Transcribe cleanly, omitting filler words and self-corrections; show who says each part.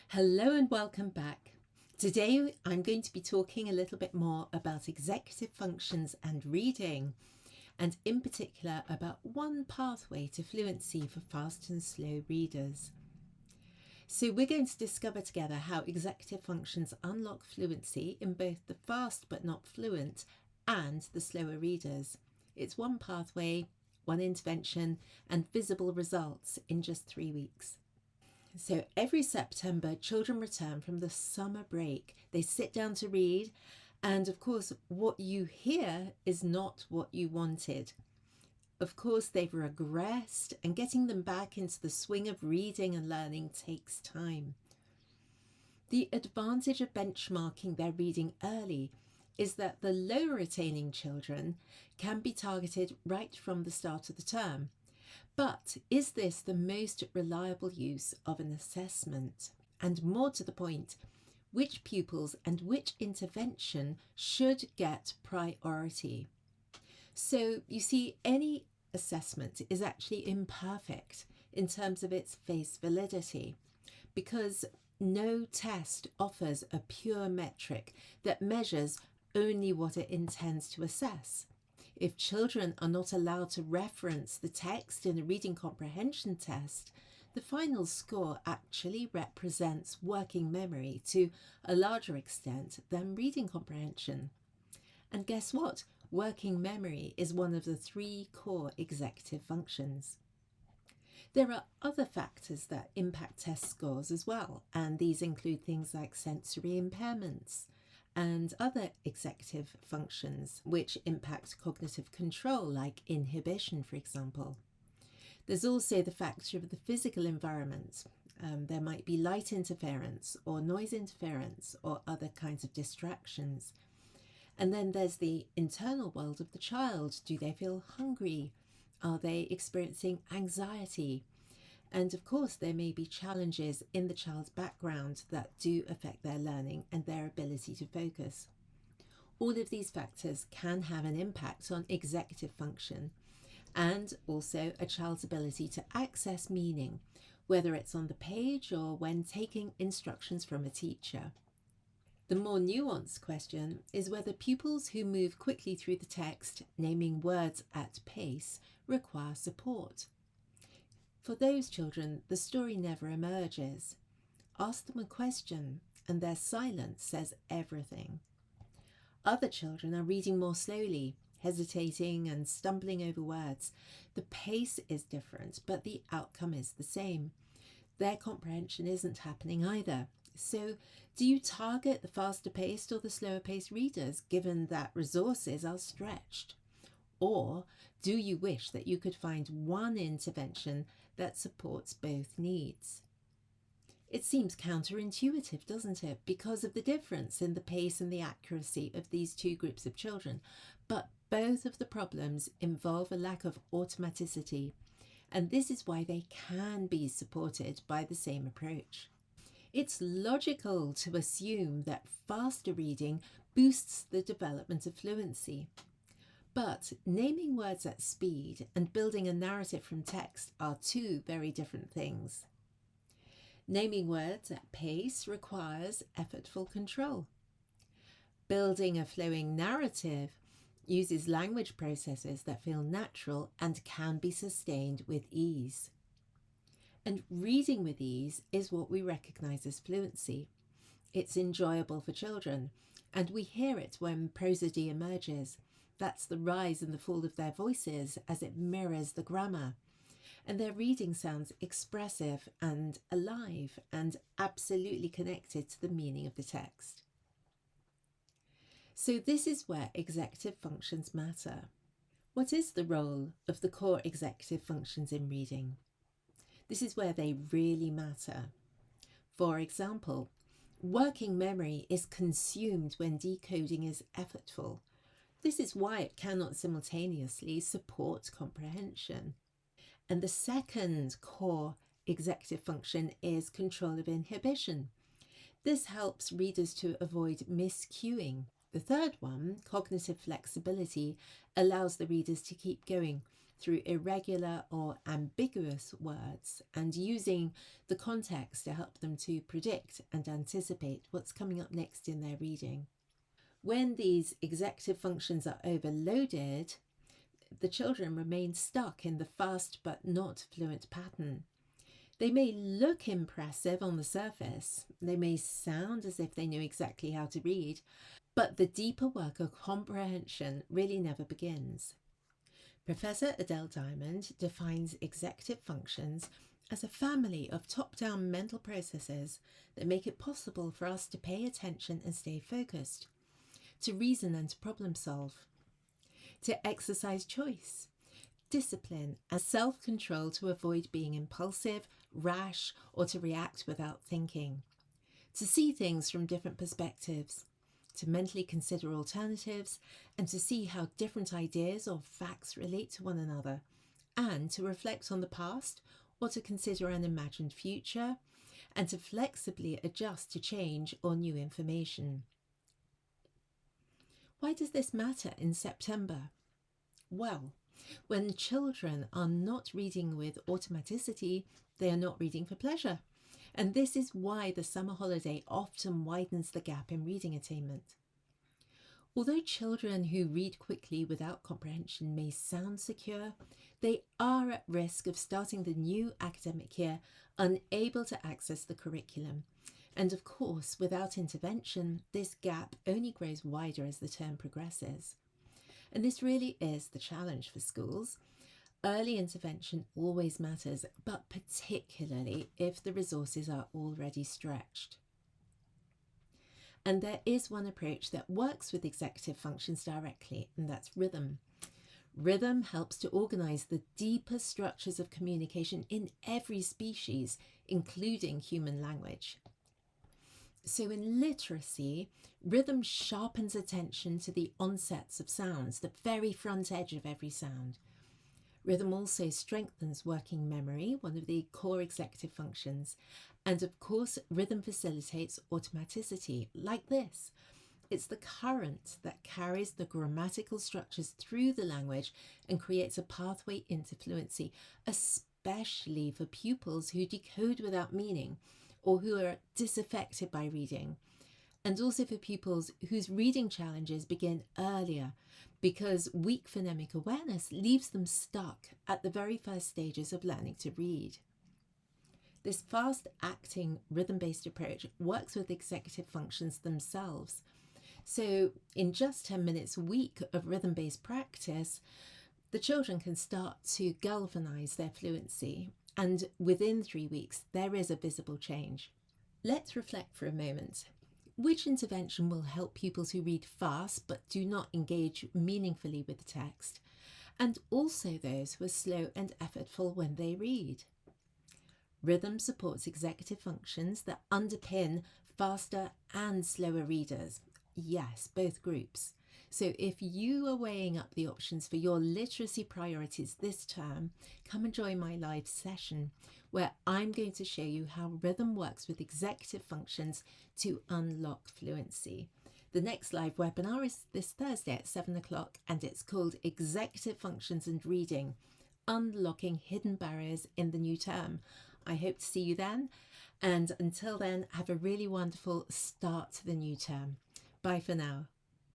Speaker 1: Hello and welcome back. Today I'm going to be talking a little bit more about executive functions and reading, and in particular about one pathway to fluency for fast and slow readers. So we're going to discover together how executive functions unlock fluency in both the fast but not fluent and the slower readers. It's one pathway, one intervention, and visible results in just 3 weeks. So every September, children return from the summer break. They sit down to read, and of course, what you hear is not what you wanted. Of course, they've regressed, and getting them back into the swing of reading and learning takes time. The advantage of benchmarking their reading early is that the lower retaining children can be targeted right from the start of the term. But is this the most reliable use of an assessment? And more to the point, which pupils and which intervention should get priority? So you see, any assessment is actually imperfect in terms of its face validity, because no test offers a pure metric that measures only what it intends to assess. If children are not allowed to reference the text in a reading comprehension test, the final score actually represents working memory to a larger extent than reading comprehension. And guess what? Working memory is one of the 3 core executive functions. There are other factors that impact test scores as well, and these include things like sensory impairments and other executive functions which impact cognitive control, like inhibition, for example. There's also the factor of the physical environment. There might be light interference or noise interference or other kinds of distractions. And then there's the internal world of the child. Do they feel hungry? Are they experiencing anxiety? And of course, there may be challenges in the child's background that do affect their learning and their ability to focus. All of these factors can have an impact on executive function and also a child's ability to access meaning, whether it's on the page or when taking instructions from a teacher. The more nuanced question is whether pupils who move quickly through the text, naming words at pace, require support. For those children, the story never emerges. Ask them a question, and their silence says everything. Other children are reading more slowly, hesitating and stumbling over words. The pace is different, but the outcome is the same. Their comprehension isn't happening either. So, do you target the faster paced or the slower paced readers, given that resources are stretched? Or do you wish that you could find one intervention that supports both needs? It seems counterintuitive, doesn't it, because of the difference in the pace and the accuracy of these 2 groups of children. But both of the problems involve a lack of automaticity, and this is why they can be supported by the same approach. It's logical to assume that faster reading boosts the development of fluency. But naming words at speed and building a narrative from text are 2 very different things. Naming words at pace requires effortful control. Building a flowing narrative uses language processes that feel natural and can be sustained with ease. And reading with ease is what we recognize as fluency. It's enjoyable for children, and we hear it when prosody emerges. That's the rise and the fall of their voices as it mirrors the grammar. And their reading sounds expressive and alive and absolutely connected to the meaning of the text. So this is where executive functions matter. What is the role of the core executive functions in reading? This is where they really matter. For example, working memory is consumed when decoding is effortful. This is why it cannot simultaneously support comprehension. And the second core executive function is control of inhibition. This helps readers to avoid miscuing. The third one, cognitive flexibility, allows the readers to keep going through irregular or ambiguous words and using the context to help them to predict and anticipate what's coming up next in their reading. When these executive functions are overloaded, the children remain stuck in the fast but not fluent pattern. They may look impressive on the surface, they may sound as if they know exactly how to read, but the deeper work of comprehension really never begins. Professor Adele Diamond defines executive functions as a family of top-down mental processes that make it possible for us to pay attention and stay focused, to reason and to problem solve, to exercise choice, discipline, and self-control to avoid being impulsive, rash, or to react without thinking, to see things from different perspectives, to mentally consider alternatives, and to see how different ideas or facts relate to one another, and to reflect on the past or to consider an imagined future, and to flexibly adjust to change or new information. Why does this matter in September? Well, when children are not reading with automaticity, they are not reading for pleasure. And this is why the summer holiday often widens the gap in reading attainment. Although children who read quickly without comprehension may sound secure, they are at risk of starting the new academic year unable to access the curriculum. And of course, without intervention, this gap only grows wider as the term progresses. And this really is the challenge for schools. Early intervention always matters, but particularly if the resources are already stretched. And there is one approach that works with executive functions directly, and that's rhythm. Rhythm helps to organize the deeper structures of communication in every species, including human language. So in literacy, rhythm sharpens attention to the onsets of sounds, the very front edge of every sound. Rhythm also strengthens working memory, one of the core executive functions. And of course, rhythm facilitates automaticity, like this. It's the current that carries the grammatical structures through the language and creates a pathway into fluency, especially for pupils who decode without meaning or who are disaffected by reading, and also for pupils whose reading challenges begin earlier because weak phonemic awareness leaves them stuck at the very first stages of learning to read. This fast-acting rhythm-based approach works with executive functions themselves. So in just 10 minutes a week of rhythm-based practice, the children can start to galvanize their fluency, and within 3 weeks, there is a visible change. Let's reflect for a moment. Which intervention will help pupils who read fast but do not engage meaningfully with the text, and also those who are slow and effortful when they read? Rhythm supports executive functions that underpin faster and slower readers. Yes, both groups. So if you are weighing up the options for your literacy priorities this term, come and join my live session where I'm going to show you how rhythm works with executive functions to unlock fluency. The next live webinar is this Thursday at 7 o'clock and it's called Executive Functions and Reading, Unlocking Hidden Barriers in the New Term. I hope to see you then, and until then, have a really wonderful start to the new term. Bye for now.